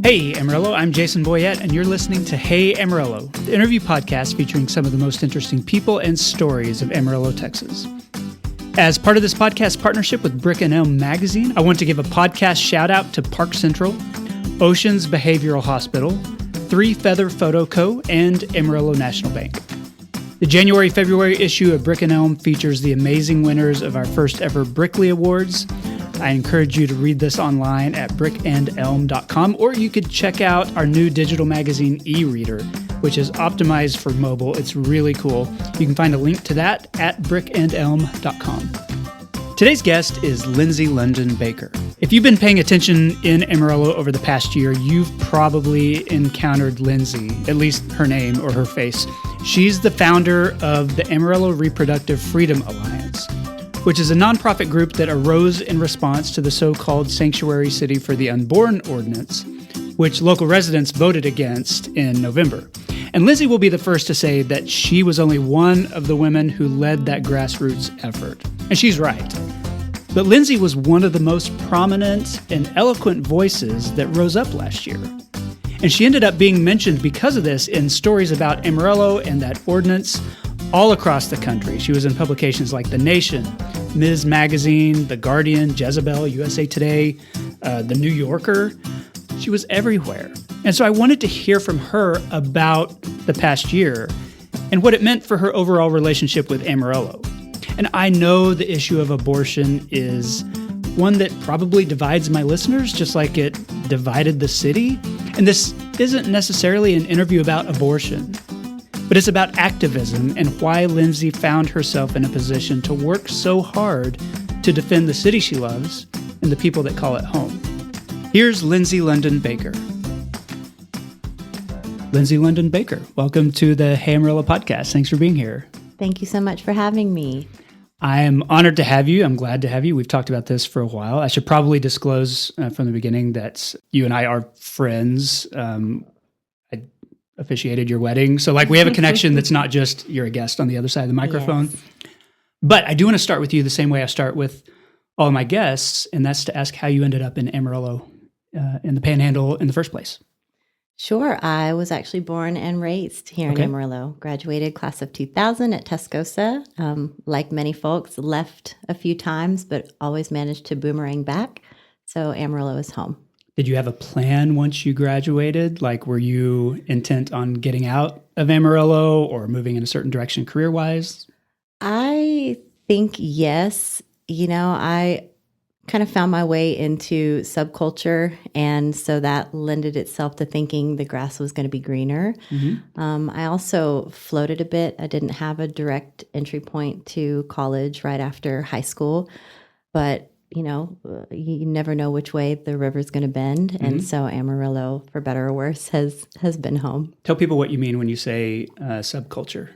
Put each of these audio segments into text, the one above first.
Hey Amarillo, I'm Jason Boyett, and you're listening to Hey Amarillo, the interview podcast featuring some of the most interesting people and stories of Amarillo, Texas. As part of this podcast partnership with Brick and Elm magazine, I want to give a podcast shout out to Park Central, Oceans Behavioral Hospital, Three Feather Photo Co., and Amarillo National Bank. The January-February issue of Brick and Elm features the amazing winners of our first ever Brickley Awards. I encourage you to read this online at brickandelm.com, or you could check out our new digital magazine e-reader, which is optimized for mobile. It's really cool. You can find a link to that at brickandelm.com. Today's guest is Lindsay London Baker. If you've been paying attention in Amarillo over the past year, you've probably encountered Lindsay, at least her name or her face. She's the founder of the Amarillo Reproductive Freedom Alliance, which is a nonprofit group that arose in response to the so-called Sanctuary City for the Unborn ordinance, which local residents voted against in November. And Lindsay will be the first to say that she was only one of the women who led that grassroots effort. And she's right. But Lindsay was one of the most prominent and eloquent voices that rose up last year. And she ended up being mentioned because of this in stories about Amarillo and that ordinance all across the country. She was in publications like The Nation, Ms. Magazine, The Guardian, Jezebel, USA Today, The New Yorker. She was everywhere. And so I wanted to hear from her about the past year and what it meant for her overall relationship with Amarillo. And I know the issue of abortion is one that probably divides my listeners, just like it divided the city. And this isn't necessarily an interview about abortion, but it's about activism and why Lindsay found herself in a position to work so hard to defend the city she loves and the people that call it home. Here's Lindsay London Baker. Lindsay London Baker, welcome to the Hey Amarillo podcast. Thanks for being here. Thank you so much for having me. I am honored to have you. I'm glad to have you. We've talked about this for a while. I should probably disclose from the beginning that you and I are friends. I officiated your wedding. So we have a connection that's not just you're a guest on the other side of the microphone. Yes. But I do want to start with you the same way I start with all of my guests, and that's to ask how you ended up in Amarillo, in the Panhandle in the first place. Sure. I was actually born and raised here in Amarillo. Graduated class of 2000 at Tascosa. Like many folks, left a few times, but always managed to boomerang back. So Amarillo is home. Did you have a plan once you graduated? Were you intent on getting out of Amarillo or moving in a certain direction career-wise? I think yes. I kind of found my way into subculture, and so that lended itself to thinking the grass was going to be greener. Mm-hmm. I also floated a bit. I didn't have a direct entry point to college right after high school, but you never know which way the river's going to bend. Mm-hmm. And so Amarillo, for better or worse, has been home. Tell people what you mean when you say subculture.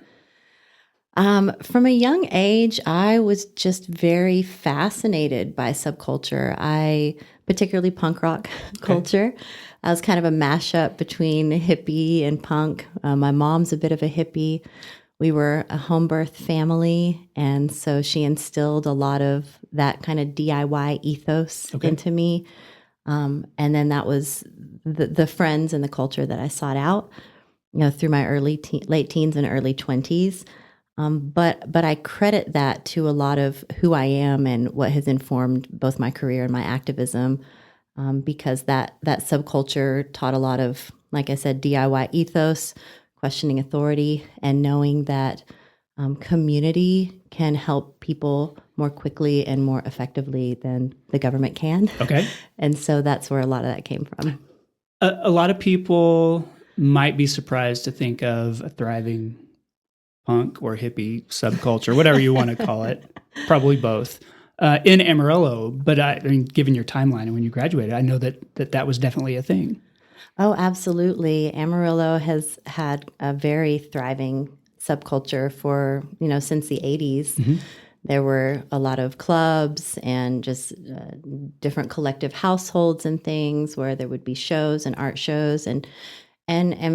From a young age, I was just very fascinated by subculture. Particularly punk rock culture. I was kind of a mashup between hippie and punk. My mom's a bit of a hippie. We were a home birth family, and so she instilled a lot of that kind of DIY ethos into me. And then that was the friends and the culture that I sought out, through my late teens and early 20s. But I credit that to a lot of who I am and what has informed both my career and my activism, because that subculture taught a lot of, like I said, DIY ethos, questioning authority, and knowing that community can help people more quickly and more effectively than the government can. Okay. And so that's where a lot of that came from. A lot of people might be surprised to think of a thriving punk or hippie subculture, whatever you want to call it, probably both, in Amarillo. But I mean, given your timeline and when you graduated, I know that was definitely a thing. Oh, absolutely. Amarillo has had a very thriving subculture for, since the 80s. Mm-hmm. There were a lot of clubs and just different collective households and things where there would be shows and art shows and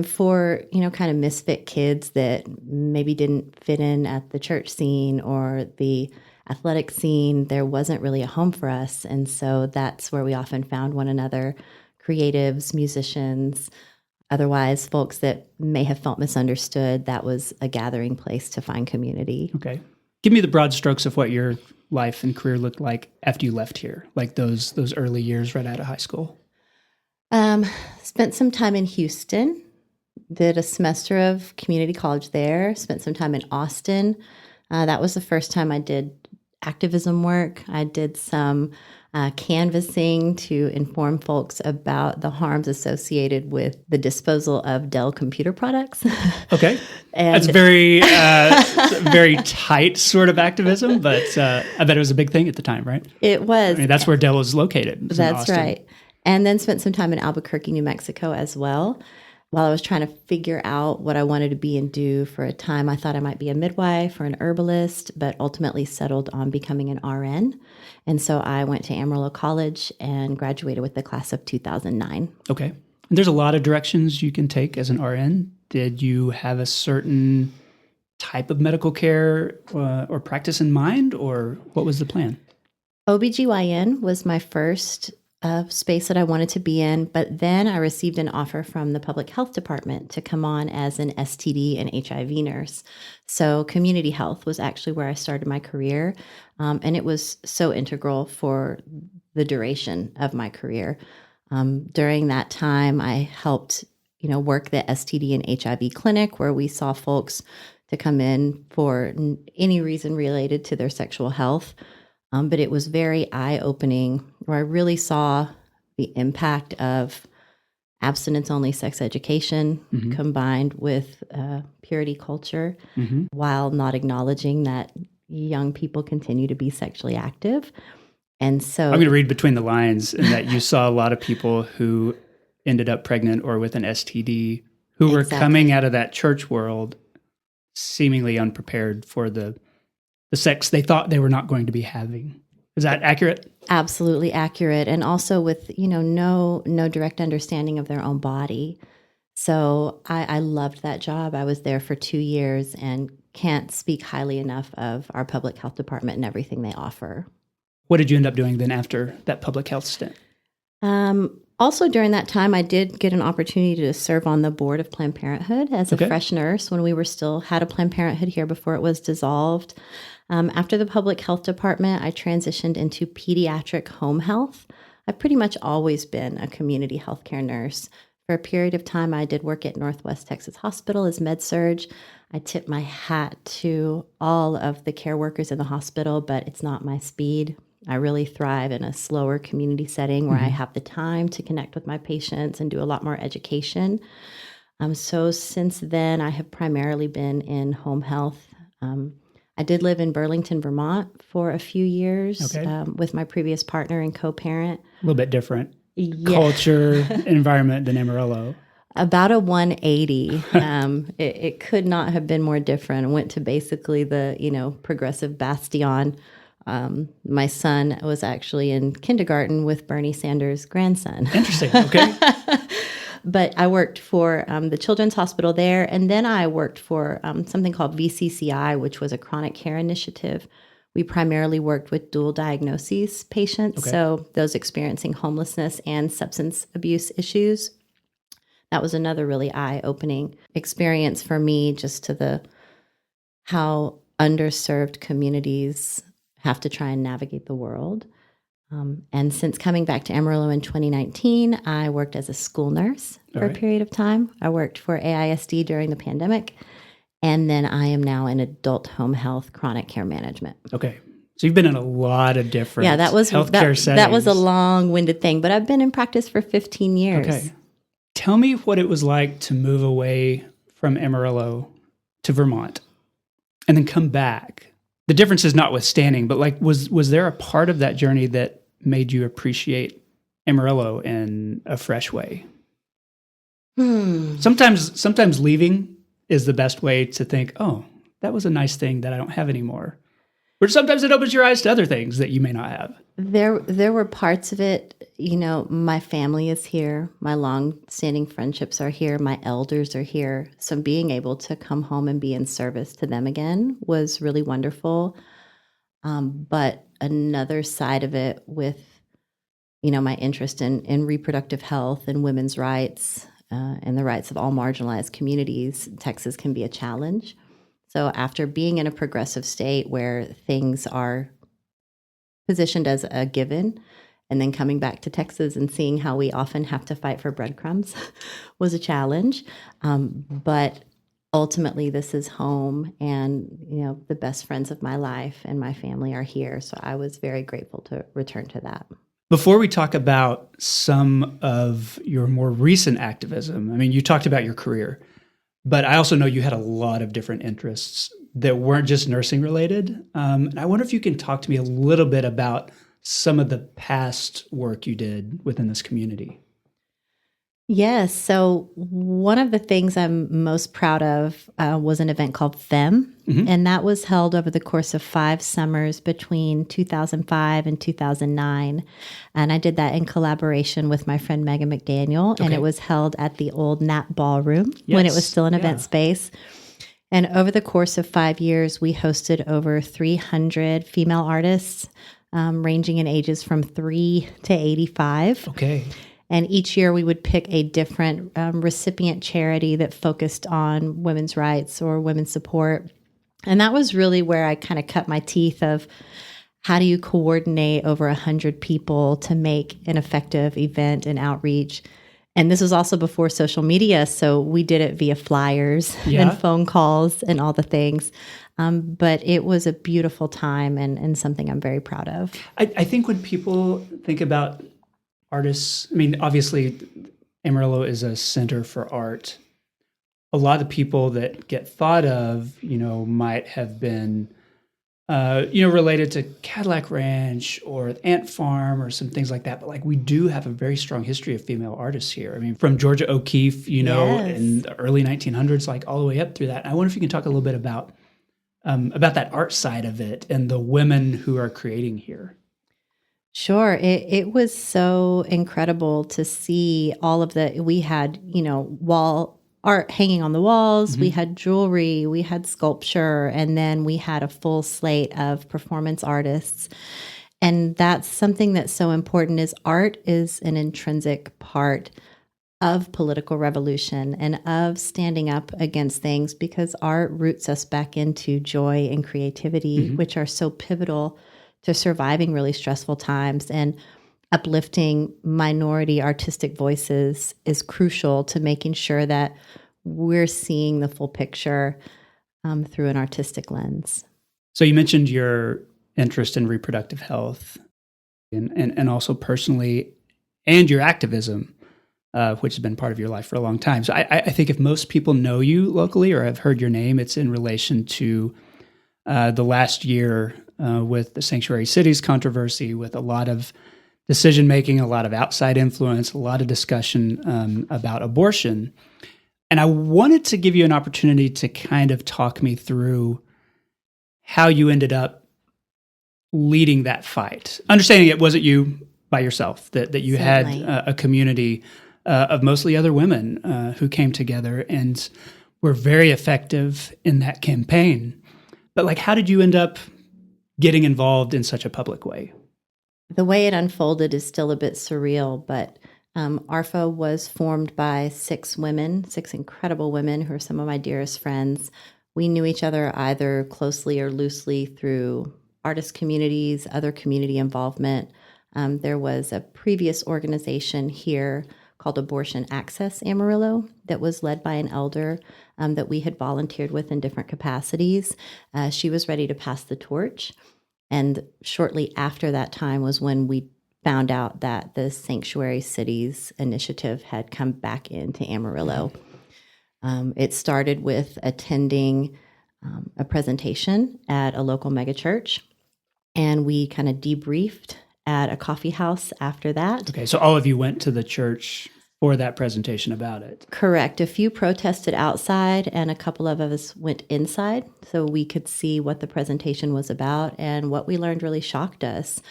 for, kind of misfit kids that maybe didn't fit in at the church scene or the athletic scene, there wasn't really a home for us. And so that's where we often found one another, creatives, musicians, otherwise folks that may have felt misunderstood. That was a gathering place to find community. Okay. Give me the broad strokes of what your life and career looked like after you left here, like those early years right out of high school. Spent some time in Houston, did a semester of community college there, spent some time in Austin. That was the first time I did activism work. I did some canvassing to inform folks about the harms associated with the disposal of Dell computer products. Okay. And That's very, very tight sort of activism, but I bet it was a big thing at the time, right? it was. I mean, that's where Dell was located. Was in That's Austin. right. And then spent some time in Albuquerque, New Mexico as well. While I was trying to figure out what I wanted to be and do, for a time I thought I might be a midwife or an herbalist, but ultimately settled on becoming an RN. And so I went to Amarillo College and graduated with the class of 2009. Okay. And there's a lot of directions you can take as an RN. Did you have a certain type of medical care or practice in mind, or what was the plan? OBGYN was my first space that I wanted to be in, but then I received an offer from the public health department to come on as an STD and HIV nurse. So community health was actually where I started my career, and it was so integral for the duration of my career. During that time, I helped, work the STD and HIV clinic, where we saw folks to come in for any reason related to their sexual health. But it was very eye-opening, where I really saw the impact of abstinence-only sex education combined with purity culture, while not acknowledging that young people continue to be sexually active. And so I'm going to read between the lines in that you saw a lot of people who ended up pregnant or with an STD who were coming out of that church world seemingly unprepared for the sex they thought they were not going to be having. Is that accurate? Absolutely accurate. And also with, no direct understanding of their own body. So I loved that job. I was there for 2 years and can't speak highly enough of our public health department and everything they offer. What did you end up doing then after that public health stint? Also during that time, I did get an opportunity to serve on the board of Planned Parenthood as a fresh nurse when we were still had a Planned Parenthood here before it was dissolved. After the public health department, I transitioned into pediatric home health. I've pretty much always been a community healthcare nurse. For a period of time, I did work at Northwest Texas Hospital as med-surg. I tip my hat to all of the care workers in the hospital, but it's not my speed. I really thrive in a slower community setting where I have the time to connect with my patients and do a lot more education. So since then, I have primarily been in home health. I did live in Burlington, Vermont for a few years with my previous partner and co-parent. A little bit different culture, environment than Amarillo. About a 180. It could not have been more different. I went to basically the, progressive bastion. My son was actually in kindergarten with Bernie Sanders' grandson. Interesting. Okay. But I worked for the Children's Hospital there, and then I worked for something called VCCI, which was a chronic care initiative. We primarily worked with dual diagnoses patients, so those experiencing homelessness and substance abuse issues. That was another really eye-opening experience for me, just to how underserved communities have to try and navigate the world. And since coming back to Amarillo in 2019, I worked as a school nurse for a period of time. I worked for AISD during the pandemic, and then I am now in adult home health chronic care management. Okay. So you've been in a lot of different healthcare settings. That was a long-winded thing, but I've been in practice for 15 years. Okay. Tell me what it was like to move away from Amarillo to Vermont and then come back. The differences notwithstanding, but was there a part of that journey that made you appreciate Amarillo in a fresh way? Sometimes leaving is the best way to think, oh, that was a nice thing that I don't have anymore. Or sometimes it opens your eyes to other things that you may not have. There were parts of it, my family is here. My long-standing friendships are here. My elders are here. So being able to come home and be in service to them again was really wonderful. But another side of it with my interest in reproductive health and women's rights and the rights of all marginalized communities, Texas can be a challenge. So after being in a progressive state where things are positioned as a given, and then coming back to Texas and seeing how we often have to fight for breadcrumbs was a challenge. But ultimately, this is home, and the best friends of my life and my family are here. So I was very grateful to return to that. Before we talk about some of your more recent activism, I mean, you talked about your career, but I also know you had a lot of different interests that weren't just nursing related. And I wonder if you can talk to me a little bit about some of the past work you did within this community. Yes. So one of the things I'm most proud of was an event called FEM, and that was held over the course of 5 summers between 2005 and 2009. And I did that in collaboration with my friend Megan McDaniel, and it was held at the old Nat Ballroom when it was still an event space. And over the course of 5 years, we hosted over 300 female artists, ranging in ages from 3 to 85. Okay. And each year we would pick a different recipient charity that focused on women's rights or women's support. And that was really where I kind of cut my teeth of how do you coordinate over 100 people to make an effective event and outreach. And this was also before social media, so we did it via flyers and phone calls and all the things. But it was a beautiful time and something I'm very proud of. I think when people think about artists, I mean, obviously, Amarillo is a center for art. A lot of the people that get thought of, might have been, related to Cadillac Ranch or Ant Farm or some things like that. But we do have a very strong history of female artists here. I mean, from Georgia O'Keeffe, in the early 1900s, all the way up through that. I wonder if you can talk a little bit about that art side of it and the women who are creating here. Sure. It was so incredible to see all of we had, wall art hanging on the walls, we had jewelry, we had sculpture, and then we had a full slate of performance artists. And that's something that's so important is art is an intrinsic part of political revolution and of standing up against things because art roots us back into joy and creativity, which are so pivotal to surviving really stressful times, and uplifting minority artistic voices is crucial to making sure that we're seeing the full picture through an artistic lens. So you mentioned your interest in reproductive health and also personally, and your activism, which has been part of your life for a long time. So I think if most people know you locally or have heard your name, it's in relation to the last year with the Sanctuary Cities controversy, with a lot of decision-making, a lot of outside influence, a lot of discussion about abortion. And I wanted to give you an opportunity to kind of talk me through how you ended up leading that fight. Understanding it wasn't you by yourself, that you Certainly. had a community of mostly other women who came together and were very effective in that campaign. But how did you end up getting involved in such a public way? The way it unfolded is still a bit surreal, but ARFA was formed by 6 women, 6 incredible women who are some of my dearest friends. We knew each other either closely or loosely through artist communities, other community involvement. There was a previous organization here called Abortion Access Amarillo that was led by an elder that we had volunteered with in different capacities. She was ready to pass the torch. And shortly after that time was when we found out that the Sanctuary Cities initiative had come back into Amarillo. It started with attending a presentation at a local megachurch, and we kind of debriefed at a coffee house after that. Okay, so all of you went to the church for that presentation about it. Correct. A few protested outside and a couple of us went inside so we could see what the presentation was about. And what we learned really shocked us.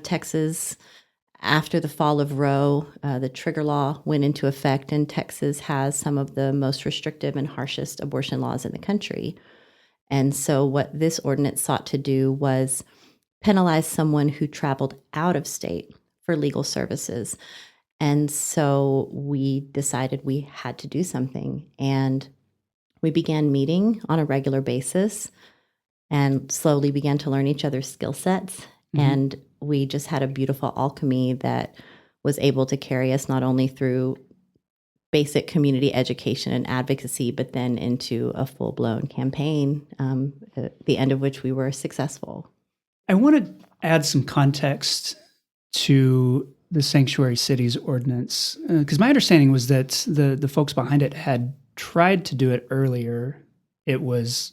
Texas, after the fall of Roe, the trigger law went into effect, and Texas has some of the most restrictive and harshest abortion laws in the country. And so what this ordinance sought to do was penalize someone who traveled out of state for legal services. And so we decided we had to do something. And we began meeting on a regular basis and slowly began to learn each other's skill sets. Mm-hmm. And we just had a beautiful alchemy that was able to carry us not only through basic community education and advocacy, but then into a full-blown campaign, at the end of which we were successful. I want to add some context to the Sanctuary Cities Ordinance, because my understanding was that the folks behind it had tried to do it earlier. It was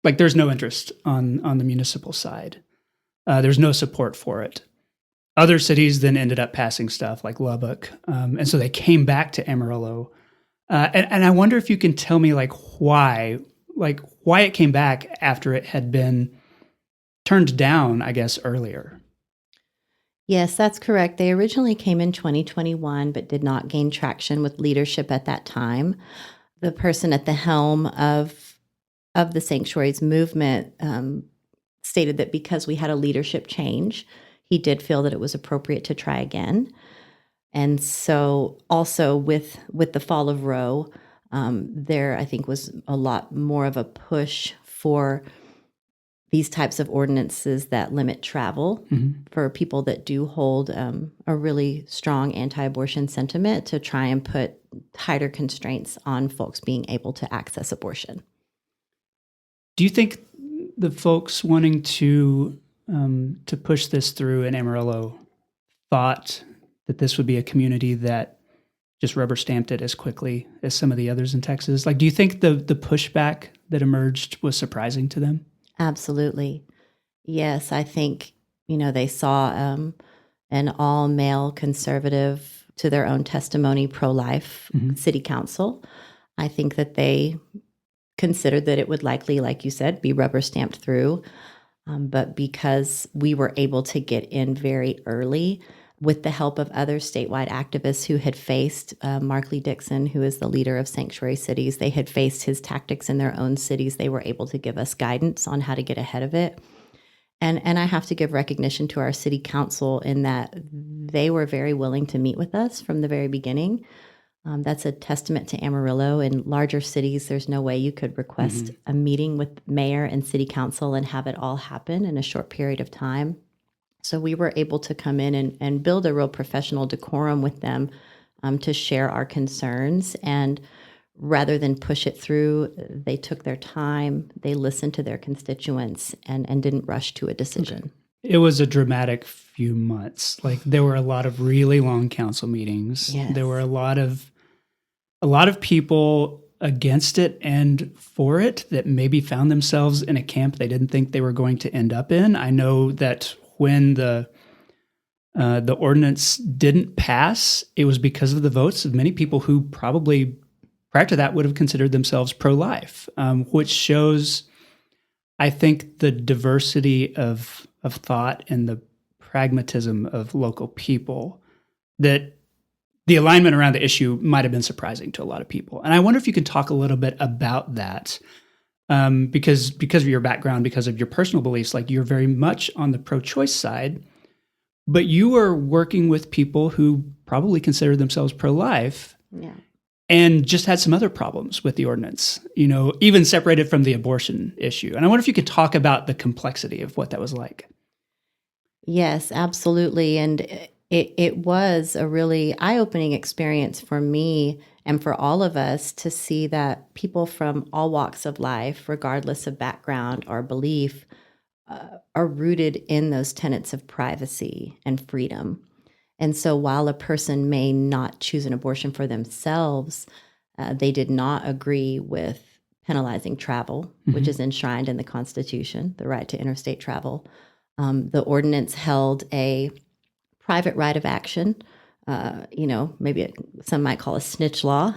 like there's no interest on the municipal side. There's no support for it. Other cities then ended up passing stuff like Lubbock, and so they came back to Amarillo. And I wonder if you can tell me why it came back after it had been turned down, I guess, earlier. Yes, that's correct. They originally came in 2021, but did not gain traction with leadership at that time. The person at the helm of the Sanctuaries movement stated that because we had a leadership change, he did feel that it was appropriate to try again. And so also with the fall of Roe, there I think was a lot more of a push for these types of ordinances that limit travel for people that do hold a really strong anti-abortion sentiment to try and put tighter constraints on folks being able to access abortion. Do you think the folks wanting to push this through in Amarillo thought that this would be a community that just rubber stamped it as quickly as some of the others in Texas? Do you think the pushback that emerged was surprising to them? Absolutely. Yes, I think, they saw an all-male conservative to their own testimony pro-life city council. I think that they considered that it would likely, like you said, be rubber stamped through. But because we were able to get in very early with the help of other statewide activists who had faced Mark Lee Dixon, who is the leader of Sanctuary Cities, they had faced his tactics in their own cities. They were able to give us guidance on how to get ahead of it. And I have to give recognition to our city council in that they were very willing to meet with us from the very beginning. That's a testament to Amarillo. In larger cities, there's no way you could request a meeting with mayor and city council and have it all happen in a short period of time. So we were able to come in and build a real professional decorum with them to share our concerns. And rather than push it through, they took their time, they listened to their constituents, and didn't rush to a decision. Okay. It was a dramatic few months. There were a lot of really long council meetings. Yes. There were a lot of people against it and for it that maybe found themselves in a camp they didn't think they were going to end up in. I know that when the ordinance didn't pass, it was because of the votes of many people who probably prior to that would have considered themselves pro-life, which shows, I think, the diversity of thought and the pragmatism of local people, that the alignment around the issue might have been surprising to a lot of people. And I wonder if you can talk a little bit about that. Because of your background, because of your personal beliefs, you're very much on the pro-choice side, but you are working with people who probably consider themselves pro-life, and just had some other problems with the ordinance, even separated from the abortion issue. And I wonder if you could talk about the complexity of what that was like. Yes, absolutely. And it was a really eye-opening experience for me and for all of us to see that people from all walks of life, regardless of background or belief, are rooted in those tenets of privacy and freedom. And so while a person may not choose an abortion for themselves, they did not agree with penalizing travel, which is enshrined in the Constitution, the right to interstate travel. The ordinance held a private right of action, maybe some might call a snitch law,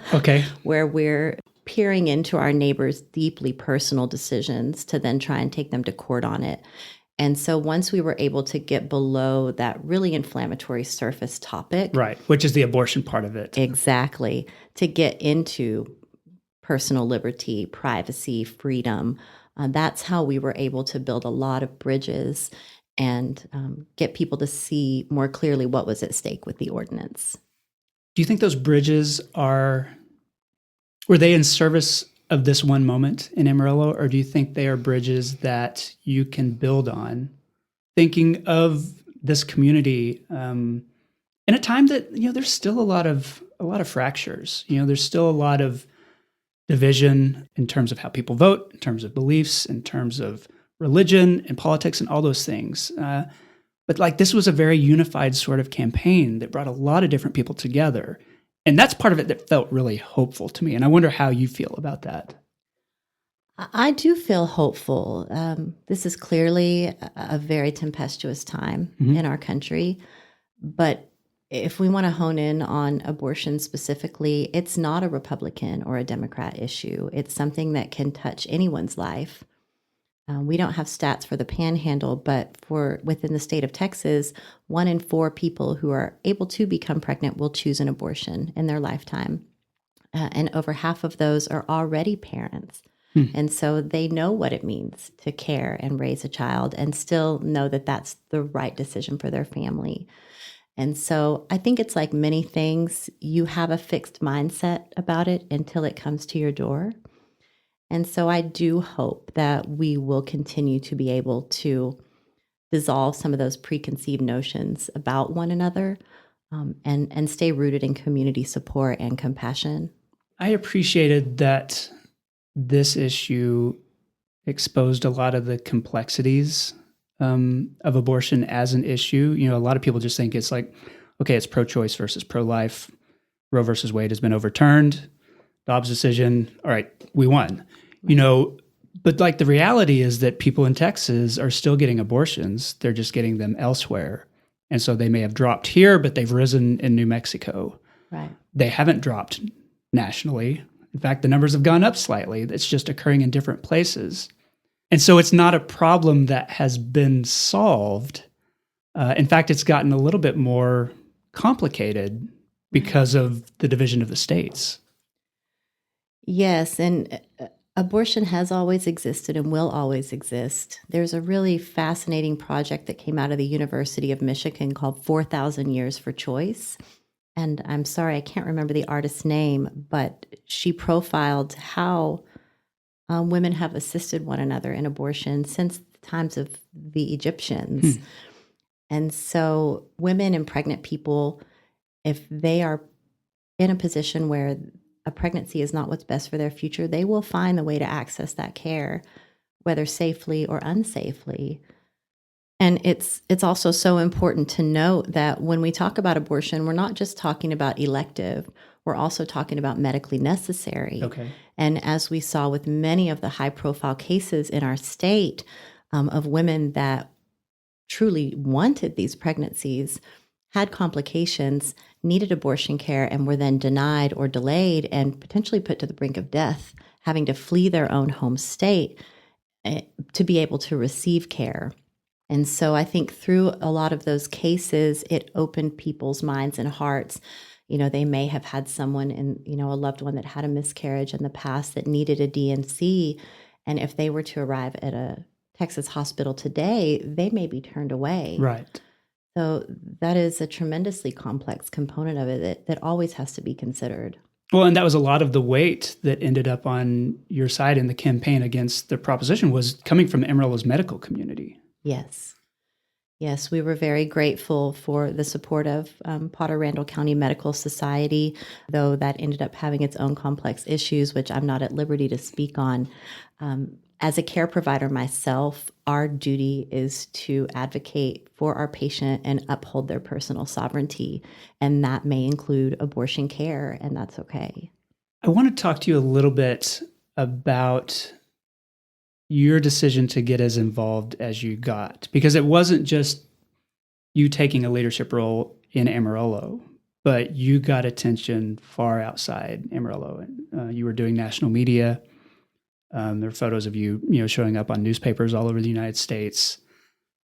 where we're peering into our neighbors' deeply personal decisions to then try and take them to court on it. And so once we were able to get below that really inflammatory surface topic. Right, which is the abortion part of it. Exactly. To get into personal liberty, privacy, freedom, that's how we were able to build a lot of bridges and get people to see more clearly what was at stake with the ordinance. Do you think those bridges were they in service of this one moment in Amarillo, or do you think they are bridges that you can build on, thinking of this community in a time that, there's still a lot of fractures. There's still a lot of division in terms of how people vote, in terms of beliefs, in terms of religion and politics and all those things. But like this was a very unified sort of campaign that brought a lot of different people together. And that's part of it that felt really hopeful to me. And I wonder how you feel about that. I do feel hopeful. This is clearly a very tempestuous time in our country. But if we want to hone in on abortion specifically, it's not a Republican or a Democrat issue. It's something that can touch anyone's life. We don't have stats for the Panhandle, but within the state of Texas, 1 in 4 people who are able to become pregnant will choose an abortion in their lifetime. And over half of those are already parents. And so they know what it means to care and raise a child and still know that that's the right decision for their family. And so I think it's like many things, you have a fixed mindset about it until it comes to your door. And so I do hope that we will continue to be able to dissolve some of those preconceived notions about one another and stay rooted in community support and compassion. I appreciated that this issue exposed a lot of the complexities of abortion as an issue. A lot of people just think it's like, okay, it's pro-choice versus pro-life. Roe versus Wade has been overturned. Dobbs' decision, all right, we won. But like the reality is that people in Texas are still getting abortions. They're just getting them elsewhere. And so they may have dropped here, but they've risen in New Mexico. Right. They haven't dropped nationally. In fact, the numbers have gone up slightly. It's just occurring in different places. And so it's not a problem that has been solved. In fact, it's gotten a little bit more complicated because of the division of the states. Yes, and abortion has always existed and will always exist. There's a really fascinating project that came out of the University of Michigan called 4,000 Years for Choice. And I'm sorry, I can't remember the artist's name, but she profiled how women have assisted one another in abortion since the times of the Egyptians. And so women and pregnant people, if they are in a position where a pregnancy is not what's best for their future, they will find the way to access that care, whether safely or unsafely. And it's also so important to note that when we talk about abortion, we're not just talking about elective, we're also talking about medically necessary. Okay. And as we saw with many of the high-profile cases in our state of women that truly wanted these pregnancies, had complications, needed abortion care, and were then denied or delayed and potentially put to the brink of death, having to flee their own home state to be able to receive care. And so I think through a lot of those cases, it opened people's minds and hearts. They may have had someone a loved one that had a miscarriage in the past that needed a D&C. And if they were to arrive at a Texas hospital today, they may be turned away. Right. So that is a tremendously complex component of it that always has to be considered. Well, and that was a lot of the weight that ended up on your side in the campaign against the proposition was coming from Amarillo's medical community. Yes. Yes, we were very grateful for the support of Potter Randall County Medical Society, though that ended up having its own complex issues, which I'm not at liberty to speak on. As a care provider myself, our duty is to advocate for our patient and uphold their personal sovereignty, and that may include abortion care, and that's okay. I want to talk to you a little bit about your decision to get as involved as you got, because it wasn't just you taking a leadership role in Amarillo, but you got attention far outside Amarillo. You were doing national media. There are photos of you, showing up on newspapers all over the United States.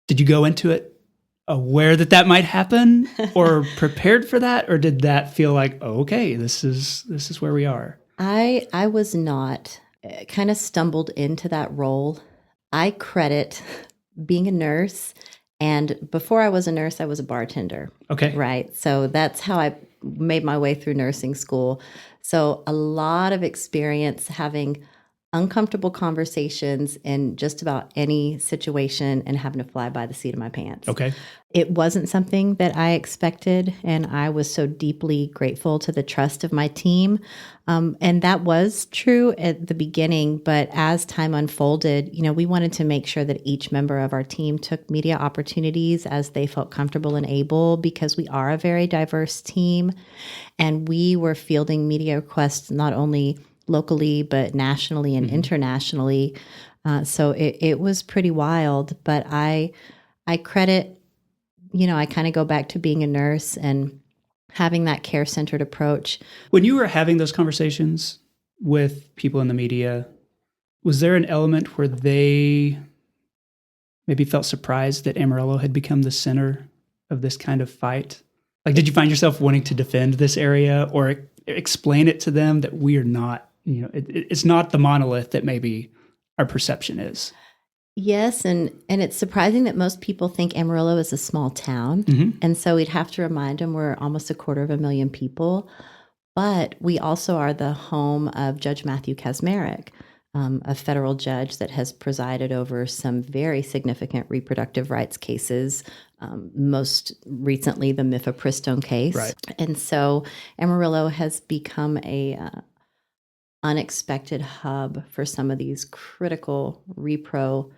Did you go into it aware that might happen, or prepared for that, or did that feel like, oh, okay, this is where we are? I was not. Kind of stumbled into that role. I credit being a nurse And before I was a nurse, I was a bartender. Okay. Right. So that's how I made my way through nursing school. So a lot of experience having uncomfortable conversations in just about any situation and having to fly by the seat of my pants. Okay. It wasn't something that I expected, and I was so deeply grateful to the trust of my team. And that was true at the beginning, but as time unfolded, we wanted to make sure that each member of our team took media opportunities as they felt comfortable and able, because we are a very diverse team, and we were fielding media requests not only locally, but nationally and internationally. So it was pretty wild, but I credit, I kind of go back to being a nurse and having that care-centered approach. When you were having those conversations with people in the media, was there an element where they maybe felt surprised that Amarillo had become the center of this kind of fight? Like, did you find yourself wanting to defend this area or explain it to them that we are not, it's not the monolith that maybe our perception is? Yes, and it's surprising that most people think Amarillo is a small town. And so we'd have to remind them we're almost 250,000 people. But we also are the home of Judge Matthew Kaczmarek, a federal judge that has presided over some very significant reproductive rights cases, most recently the mifepristone case. Right. And so Amarillo has become a unexpected hub for some of these critical repro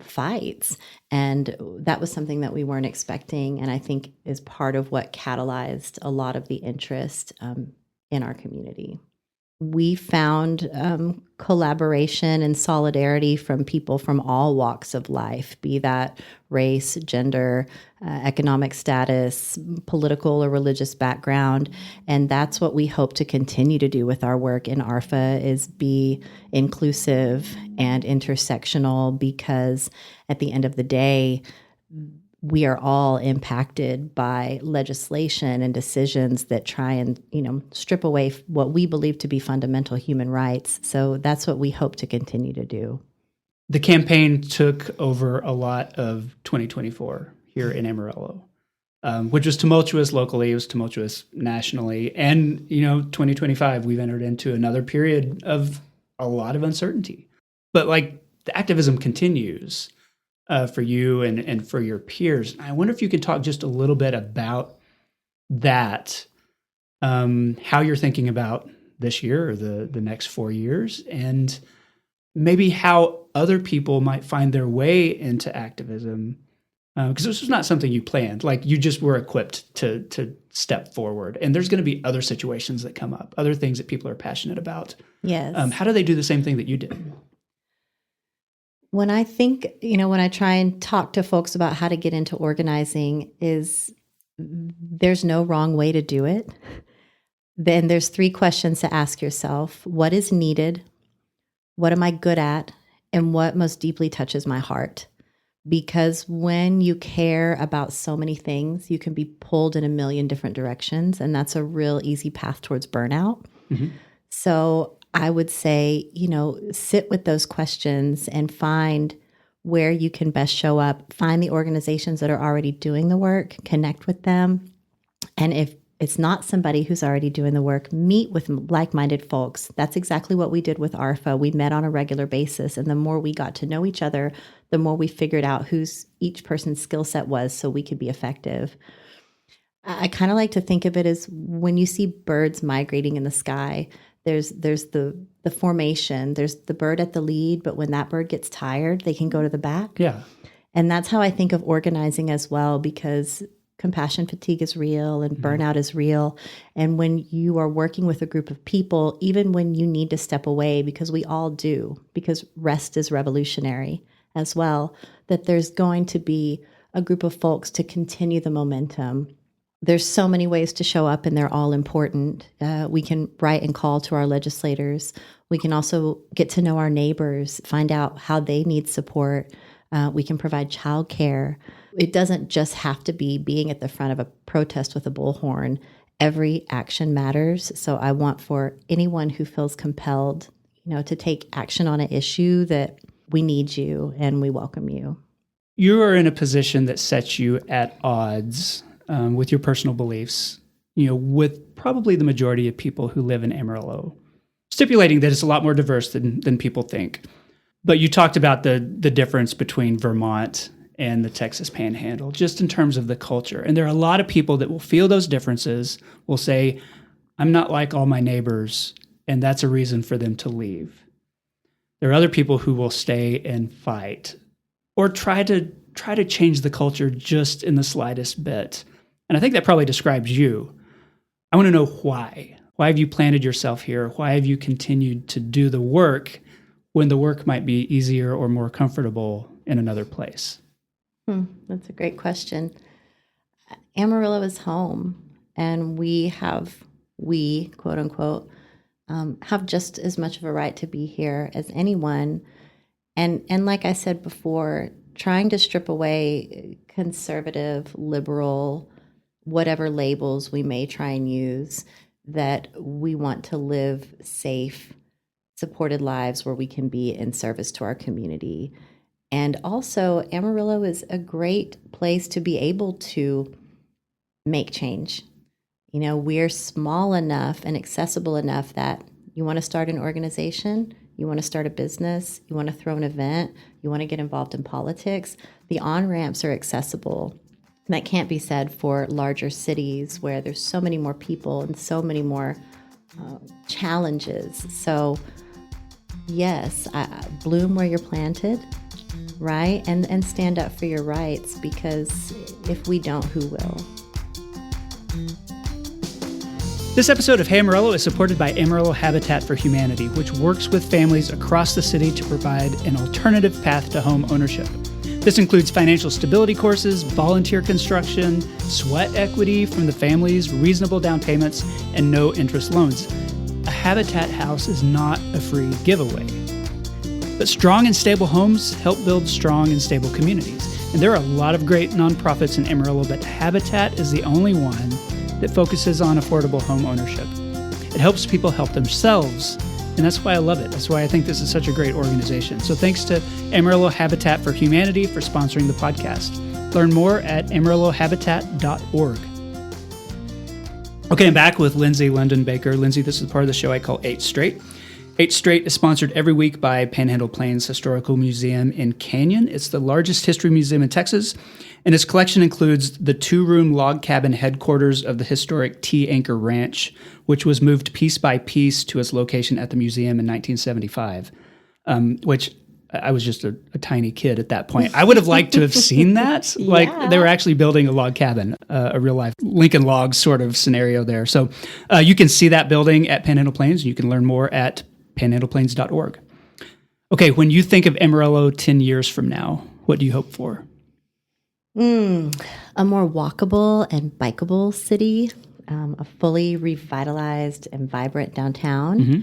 fights. And that was something that we weren't expecting, and I think is part of what catalyzed a lot of the interest in our community. We found collaboration and solidarity from people from all walks of life, be that race, gender, economic status, political or religious background. And that's what we hope to continue to do with our work in ARFA, is be inclusive and intersectional, because at the end of the day, we are all impacted by legislation and decisions that try and, strip away what we believe to be fundamental human rights. So that's what we hope to continue to do. The campaign took over a lot of 2024 here in Amarillo, which was tumultuous locally. It was tumultuous nationally. And, 2025, we've entered into another period of a lot of uncertainty. But the activism continues for you and for your peers. I wonder if you could talk just a little bit about that, how you're thinking about this year or the next 4 years, and maybe how other people might find their way into activism. Because this was not something you planned. You just were equipped to step forward. And there's going to be other situations that come up, other things that people are passionate about. Yes. How do they do the same thing that you did? When I think, when I try and talk to folks about how to get into organizing, is there's no wrong way to do it. Then there's 3 questions to ask yourself. What is needed? What am I good at? And what most deeply touches my heart? Because when you care about so many things, you can be pulled in a million different directions. And that's a real easy path towards burnout. So I would say, sit with those questions and find where you can best show up. Find the organizations that are already doing the work, connect with them. And if it's not somebody who's already doing the work, meet with like-minded folks. That's exactly what we did with ARFA. We met on a regular basis. And the more we got to know each other, the more we figured out whose each person's skill set was, so we could be effective. I kind of like to think of it as when you see birds migrating in the sky, there's the formation, there's the bird at the lead, but when that bird gets tired, they can go to the back. Yeah. And that's how I think of organizing as well, because compassion fatigue is real and burnout is real. And when you are working with a group of people, even when you need to step away, because we all do, because rest is revolutionary as well, that there's going to be a group of folks to continue the momentum. There's so many ways to show up, and they're all important. We can write and call to our legislators. We can also get to know our neighbors, find out how they need support. We can provide childcare. It doesn't just have to be being at the front of a protest with a bullhorn. Every action matters. So I want for anyone who feels compelled, to take action on an issue, that we need you and we welcome you. You are in a position that sets you at odds with your personal beliefs, with probably the majority of people who live in Amarillo, stipulating that it's a lot more diverse than people think. But you talked about the difference between Vermont and the Texas Panhandle, just in terms of the culture. And there are a lot of people that will feel those differences, will say, I'm not like all my neighbors, and that's a reason for them to leave. There are other people who will stay and fight or try to change the culture just in the slightest bit. And I think that probably describes you. I want to know why. Why have you planted yourself here? Why have you continued to do the work when the work might be easier or more comfortable in another place? That's a great question. Amarillo is home, and we, quote unquote, have just as much of a right to be here as anyone. And like I said before, trying to strip away conservative, liberal, whatever labels we may try and use, that we want to live safe, supported lives where we can be in service to our community. And also, Amarillo is a great place to be able to make change. We're small enough and accessible enough that you want to start an organization, you want to start a business, you want to throw an event, you want to get involved in politics, the on-ramps are accessible. And that can't be said for larger cities where there's so many more people and so many more challenges. So yes, bloom where you're planted, right? And stand up for your rights, because if we don't, who will? This episode of Hey Amarillo is supported by Amarillo Habitat for Humanity, which works with families across the city to provide an alternative path to home ownership. This includes financial stability courses, volunteer construction, sweat equity from the families, reasonable down payments, and no interest loans. A Habitat house is not a free giveaway. But strong and stable homes help build strong and stable communities. And there are a lot of great nonprofits in Amarillo, but Habitat is the only one that focuses on affordable home ownership. It helps people help themselves, and that's why I love it. That's why I think this is such a great organization. So thanks to Amarillo Habitat for Humanity for sponsoring the podcast. Learn more at amarillohabitat.org. Okay, I'm back with Lindsay London Baker. Lindsay, this is part of the show I call 8 Straight. 8 Straight is sponsored every week by Panhandle Plains Historical Museum in Canyon. It's the largest history museum in Texas, and its collection includes the 2-room log cabin headquarters of the historic T Anchor Ranch, which was moved piece by piece to its location at the museum in 1975, which I was just a tiny kid at that point. I would have liked to have seen that. Like they were actually building a log cabin, a real-life Lincoln Logs sort of scenario there. So you can see that building at Panhandle Plains, and you can learn more at panhandleplains.org. Okay, when you think of Amarillo 10 years from now, what do you hope for? A more walkable and bikeable city, a fully revitalized and vibrant downtown. Mm-hmm.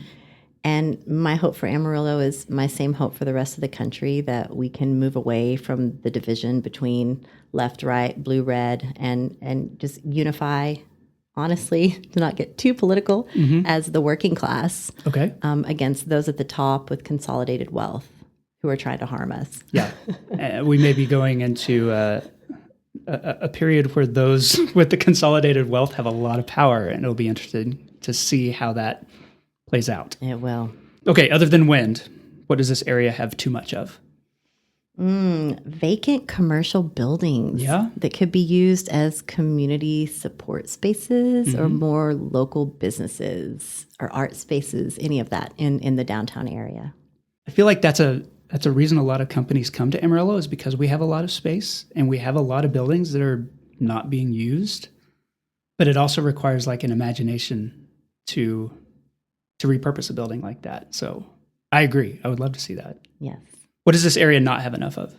And my hope for Amarillo is my same hope for the rest of the country, that we can move away from the division between left, right, blue, red, and just unify, honestly, to not get too political, as the working class against those at the top with consolidated wealth who are trying to harm us. Yeah. We may be going into a period where those with the consolidated wealth have a lot of power, and it'll be interesting to see how that plays out. It will. Okay, other than wind, what does this area have too much of? Vacant commercial buildings that could be used as community support spaces or more local businesses or art spaces, any of that in the downtown area. I feel like that's a reason a lot of companies come to Amarillo, is because we have a lot of space and we have a lot of buildings that are not being used. But it also requires like an imagination to repurpose a building like that. So I agree. I would love to see that. Yes. What does this area not have enough of?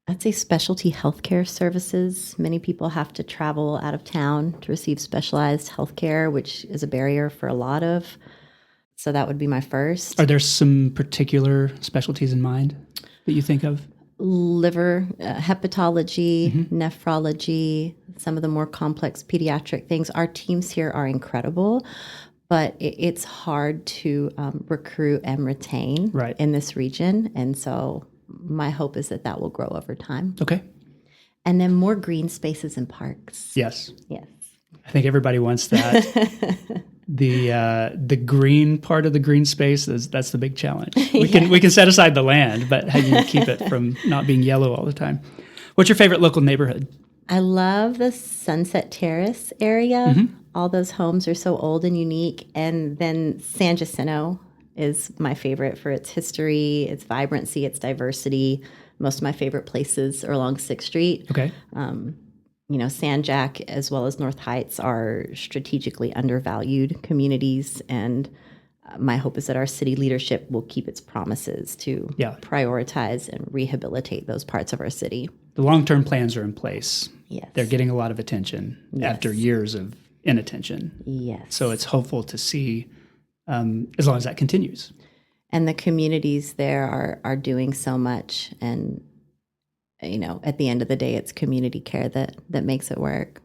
I'd say specialty healthcare services. Many people have to travel out of town to receive specialized healthcare, which is a barrier for a lot of. So that would be my first. Are there some particular specialties in mind that you think of? Liver, hepatology, nephrology, some of the more complex pediatric things. Our teams here are incredible, but it's hard to recruit and retain in this region. And so my hope is that will grow over time. Okay. And then more green spaces and parks. Yes. Yes. I think everybody wants that. The green part of the green space, that's the big challenge. We can set aside the land, but how do you keep it from not being yellow all the time? What's your favorite local neighborhood? I love the Sunset Terrace area. All those homes are so old and unique. And then San Jacinto is my favorite for its history, its vibrancy, its diversity. Most of my favorite places are along 6th Street. Okay. San Jack as well as North Heights are strategically undervalued communities. And my hope is that our city leadership will keep its promises to prioritize and rehabilitate those parts of our city. The long-term plans are in place. Yes. They're getting a lot of attention after years of inattention. Yes. So it's hopeful to see as long as that continues. And the communities there are doing so much. And, at the end of the day, it's community care that makes it work.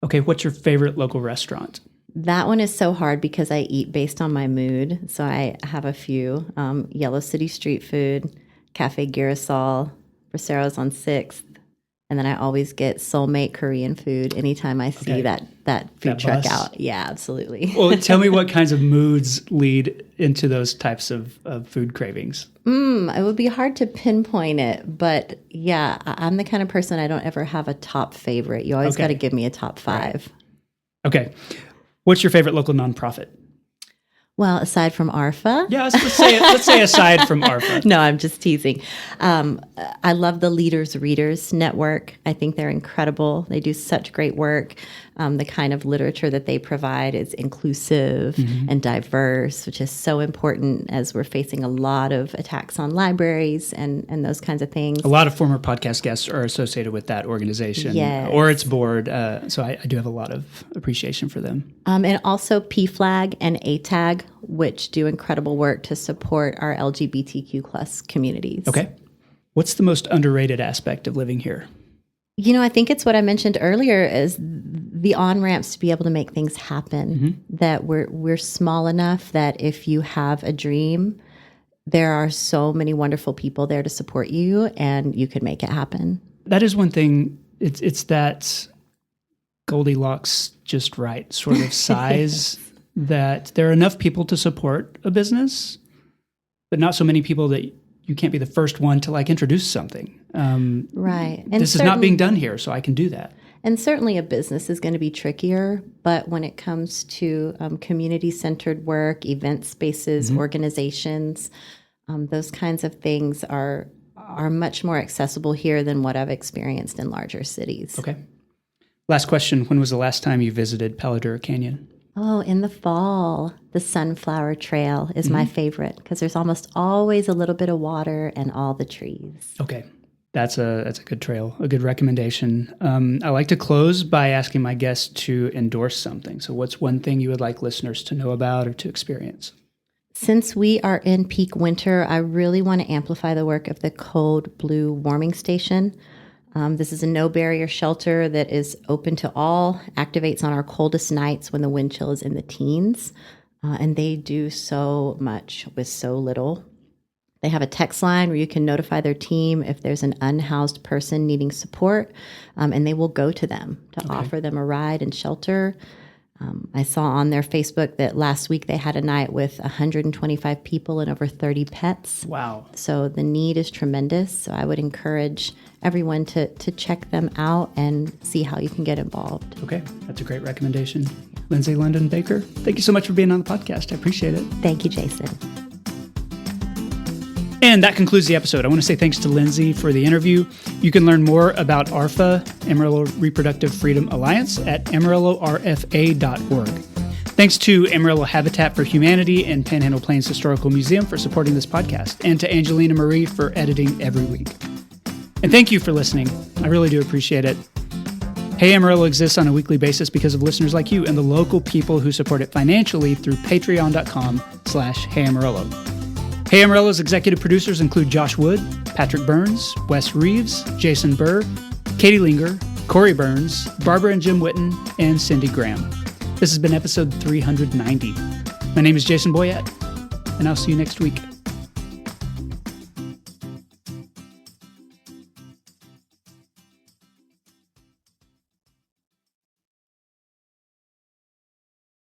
Okay, what's your favorite local restaurant? That one is so hard because I eat based on my mood. So I have a few. Yellow City Street Food, Cafe Girasol, Braceros on 6th. And then I always get Soulmate Korean food anytime I see that food truck out. Yeah, absolutely. Well, tell me what kinds of moods lead into those types of food cravings. It would be hard to pinpoint it, but yeah, I'm the kind of person I don't ever have a top favorite. You always got to give me a top 5. Right. Okay. What's your favorite local nonprofit? Well, aside from ARFA. Yeah, let's say aside from ARFA. No, I'm just teasing. I love the Leaders Readers Network. I think they're incredible. They do such great work. The kind of literature that they provide is inclusive and diverse, which is so important as we're facing a lot of attacks on libraries and those kinds of things. A lot of former podcast guests are associated with that organization or its board. So I do have a lot of appreciation for them. And also PFLAG and ATAG, which do incredible work to support our LGBTQ plus communities. Okay. What's the most underrated aspect of living here? I think it's what I mentioned earlier is the on-ramps to be able to make things happen, that we're small enough that if you have a dream, there are so many wonderful people there to support you and you can make it happen. That is one thing. It's that Goldilocks just right sort of size that there are enough people to support a business, but not so many people that you can't be the first one to introduce something. Right. And this is not being done here, so I can do that. And certainly a business is going to be trickier, but when it comes to community-centered work, event spaces, organizations, those kinds of things are much more accessible here than what I've experienced in larger cities. Okay. Last question. When was the last time you visited Paladura Canyon? Oh, in the fall. The Sunflower Trail is my favorite because there's almost always a little bit of water and all the trees. Okay. That's a good trail, a good recommendation. I like to close by asking my guests to endorse something. So what's one thing you would like listeners to know about or to experience? Since we are in peak winter, I really want to amplify the work of the Cold Blue Warming Station. This is a no-barrier shelter that is open to all, activates on our coldest nights when the wind chill is in the teens, and they do so much with so little. They have a text line where you can notify their team if there's an unhoused person needing support, and they will go to them to offer them a ride and shelter. I saw on their Facebook that last week they had a night with 125 people and over 30 pets. Wow. So the need is tremendous. So I would encourage everyone to check them out and see how you can get involved. Okay, that's a great recommendation. Lindsay London Baker, thank you so much for being on the podcast. I appreciate it. Thank you, Jason. And that concludes the episode. I want to say thanks to Lindsay for the interview. You can learn more about ARFA, Amarillo Reproductive Freedom Alliance, at amarillorfa.org. Thanks to Amarillo Habitat for Humanity and Panhandle Plains Historical Museum for supporting this podcast, and to Angelina Marie for editing every week. And thank you for listening. I really do appreciate it. Hey Amarillo exists on a weekly basis because of listeners like you and the local people who support it financially through patreon.com/HeyAmarillo. Hey Amarillo's executive producers include Josh Wood, Patrick Burns, Wes Reeves, Jason Burr, Katie Linger, Corey Burns, Barbara and Jim Witten, and Cindy Graham. This has been episode 390. My name is Jason Boyett, and I'll see you next week.